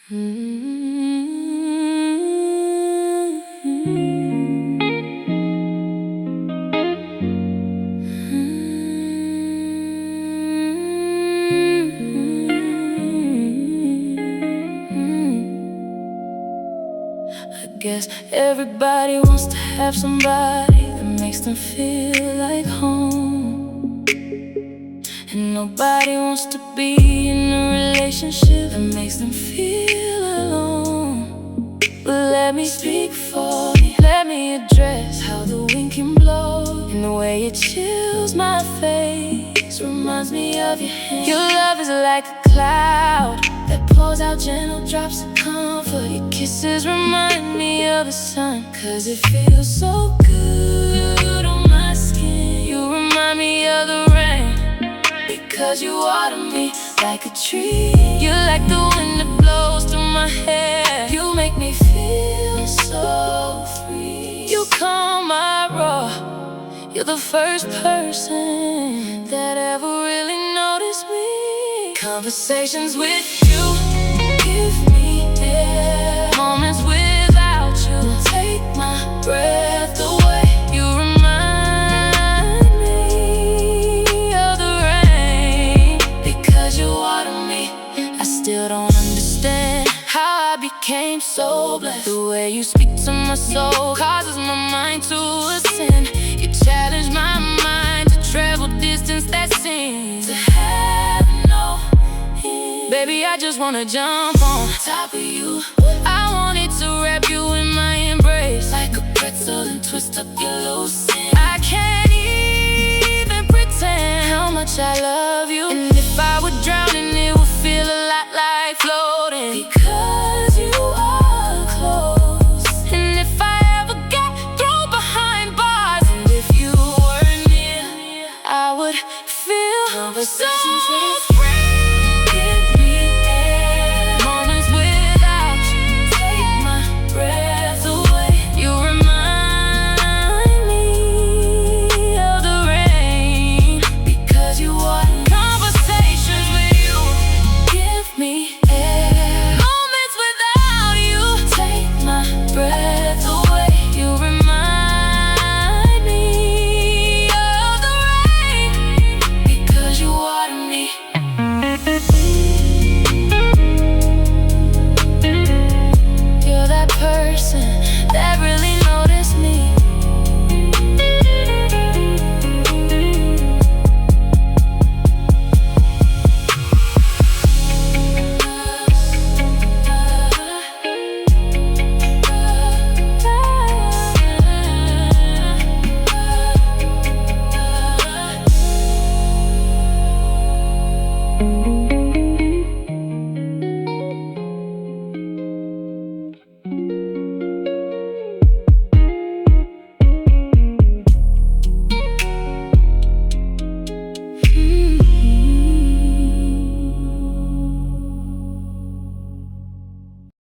I guess everybody wants to have somebody that makes them feel like home, and nobody wants to be in a relationship that makes them feel alone. But let me speak for me, let me address how the wind can blow, and the way it chills my face reminds me of your hand. Your love is like a cloud that pours out gentle drops of comfort. Your kisses remind me of the sun, 'cause it feels so good on my skin. You remind me of the rain, because you water me like a tree. You're like the wind that blows through my hair. You make me feel so free. You calm my roar. You're the first person that ever really noticed me. Conversations with you give me air. Moments without you take my breath away. You remind me of the rain, because you water me. I still don't understand how I became so blessed. The way you speak to my soul causes my mind to ascend. You challenge my mind to travel distance that seems to have no end. Baby, I just wanna jump on top of you. I wanted to wrap you in my embrace, like a pretzel, and twist up your loose end. I can't even pretend how much I love you. And if I would drown in